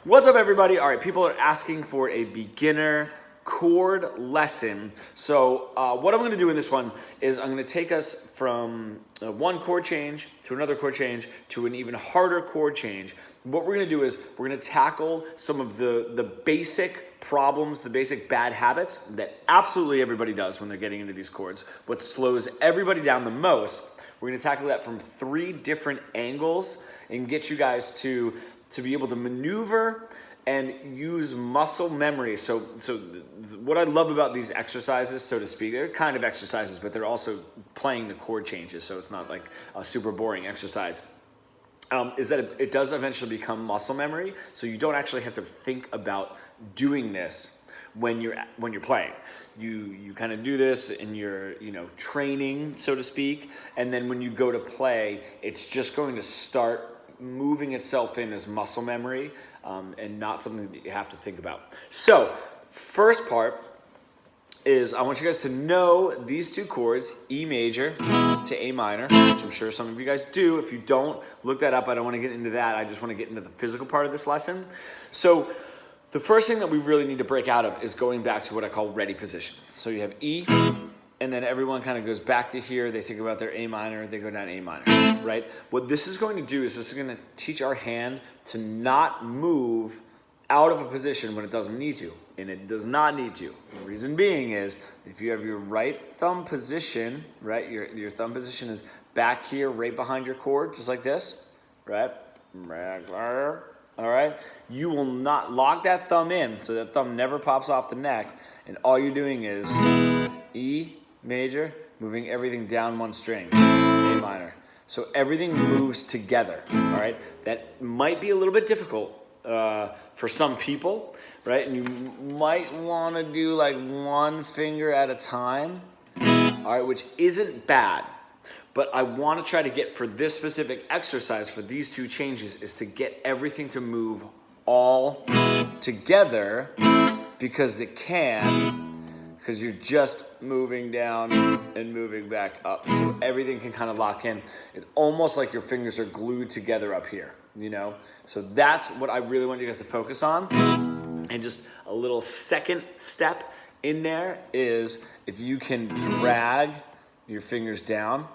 What's up, everybody? All right, people are asking for a beginner chord lesson. So what I'm going to do in this one is I'm going to take us from one chord change to another chord change to an even harder chord change. What we're going to do is we're going to tackle some of the basic problems, the basic bad habits that absolutely everybody does when they're getting into these chords. What slows everybody down the most. We're going to tackle that from 3 different angles and get you guys to be able to maneuver and use muscle memory. So what I love about these exercises, so to speak, they're kind of exercises, but they're also playing the chord changes, so it's not like a super boring exercise, is that it does eventually become muscle memory, so you don't actually have to think about doing this when you're playing. You kind of do this in your training, so to speak, and then when you go to play, it's just going to start moving itself in as muscle memory, and not something that you have to think about. So first part is I want you guys to know these 2 chords, E major to A minor, which I'm sure some of you guys do. If you don't, look that up. I don't want to get into that. I just want to get into the physical part of this lesson. So the first thing that we really need to break out of is going back to what I call ready position. So you have E, and then everyone kind of goes back to here. They think about their A minor. They go down A minor, right? What this is going to do is this is going to teach our hand to not move out of a position when it doesn't need to. And it does not need to. The reason being is if you have your right thumb position, right? Your thumb position is back here right behind your chord, just like this, right? All right? You will not lock that thumb in so that thumb never pops off the neck. And all you're doing is E major, moving everything down 1 string, A minor. So everything moves together, all right? That might be a little bit difficult for some people, right? And you might want to do like 1 finger at a time, all right, which isn't bad. But I want to try to get, for this specific exercise, for these 2 changes, is to get everything to move all together because it can. Because you're just moving down and moving back up. So everything can kind of lock in. It's almost like your fingers are glued together up here, So that's what I really want you guys to focus on. And just a little second step in there is if you can drag your fingers down.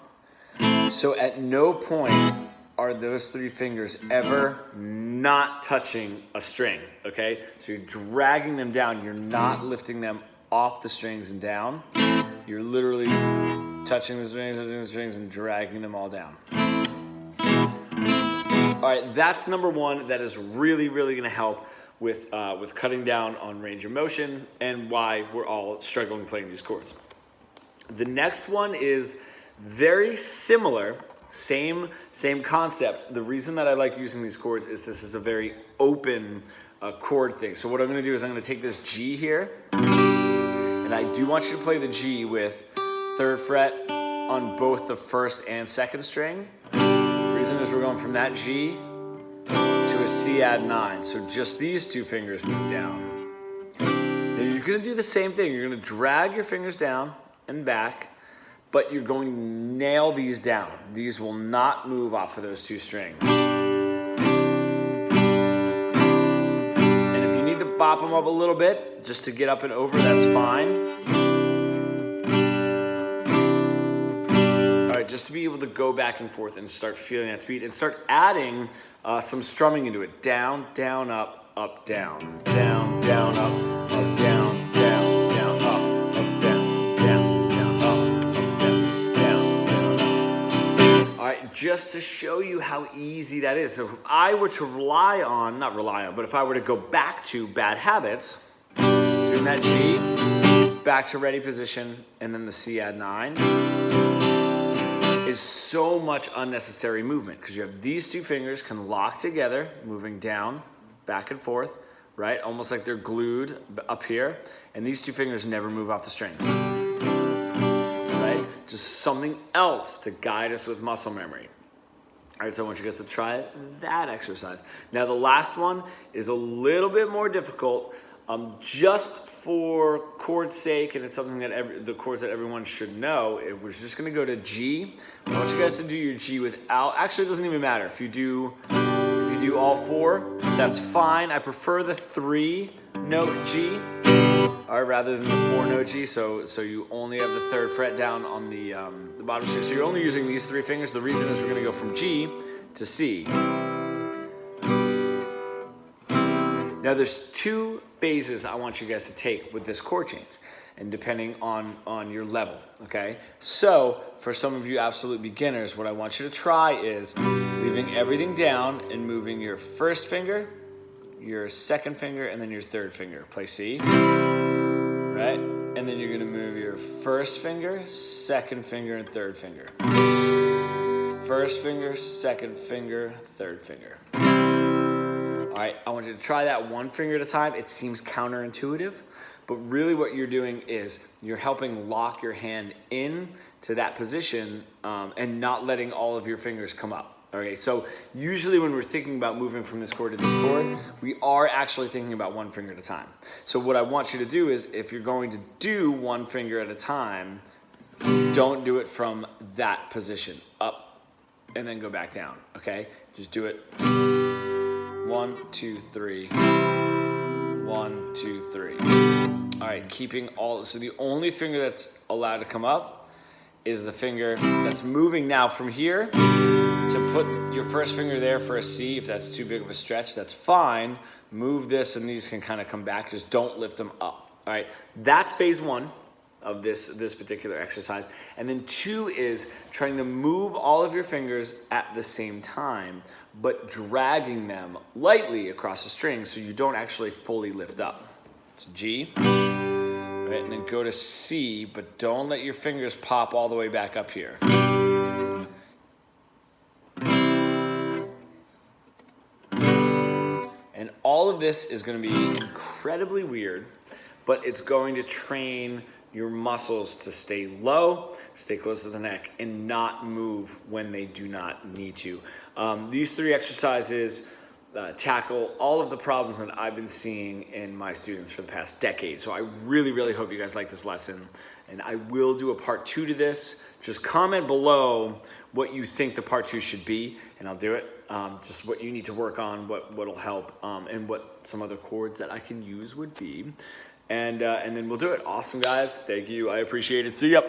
So at no point are those 3 fingers ever not touching a string, okay? So you're dragging them down. You're not lifting them off the strings and down. You're literally touching the strings and dragging them all down. All right, that's number 1. That is really, really going to help with cutting down on range of motion and why we're all struggling playing these chords. The next one is very similar, same concept. The reason that I like using these chords is this is a very open chord thing. So what I'm going to do is I'm going to take this G here. And I do want you to play the G with 3rd fret on both the 1st and 2nd string. The reason is we're going from that G to a C add 9. So just these 2 fingers move down. Now you're going to do the same thing. You're going to drag your fingers down and back, but you're going to nail these down. These will not move off of those 2 strings. Bop them up a little bit just to get up and over, that's fine. All right, just to be able to go back and forth and start feeling that speed and start adding some strumming into it. Down, down, up, up, down. Down, down, up, up, down, down, down, up, up, down, down, down, up, up, down, down, down, up. All right, just to show you how easy that is. So if I were to but if I were to go back to bad habits, doing that G, back to ready position, and then the C add 9, is so much unnecessary movement because you have these 2 fingers can lock together, moving down, back and forth, right? Almost like they're glued up here, and these 2 fingers never move off the strings, right? Just something else to guide us with muscle memory. All right, so I want you guys to try that exercise. Now, the last one is a little bit more difficult, just for chord's sake, and it's something that the chords that everyone should know. We're just going to go to G. I want you guys to do your G without. Actually, it doesn't even matter if you do you do all 4, that's fine. I prefer the 3-note G, rather than the 4-note G. So you only have the 3rd fret down on the bottom string. So you're only using these 3 fingers. The reason is we're going to go from G to C. Now there's 2 phases I want you guys to take with this chord change, and depending on your level, okay? So for some of you absolute beginners, what I want you to try is leaving everything down and moving your 1st finger, your 2nd finger, and then your 3rd finger. Play C, right? And then you're gonna move your 1st finger, 2nd finger, and 3rd finger. 1st finger, 2nd finger, 3rd finger. All right, I want you to try that 1 finger at a time. It seems counterintuitive, but really what you're doing is you're helping lock your hand in to that position and not letting all of your fingers come up. Okay, so usually when we're thinking about moving from this chord to this chord, we are actually thinking about 1 finger at a time. So what I want you to do is, if you're going to do 1 finger at a time, don't do it from that position, up and then go back down, okay? Just do it 1, 2, 3, 1, 2, 3. All right, keeping all, so the only finger that's allowed to come up is the finger that's moving now from here. To put your 1st finger there for a C, if that's too big of a stretch, that's fine. Move this and these can kind of come back, just don't lift them up. All right, that's phase 1 of this particular exercise. And then 2 is trying to move all of your fingers at the same time, but dragging them lightly across the string so you don't actually fully lift up. So G, right, and then go to C, but don't let your fingers pop all the way back up here. And all of this is going to be incredibly weird, but it's going to train your muscles to stay low, stay close to the neck, and not move when they do not need to. These 3 exercises tackle all of the problems that I've been seeing in my students for the past decade. So I really, really hope you guys like this lesson. And I will do a part 2 to this. Just comment below what you think the part 2 should be, and I'll do it. Just what you need to work on, what'll help, and what some other chords that I can use would be. And then we'll do it. Awesome, guys. Thank you. I appreciate it. See ya.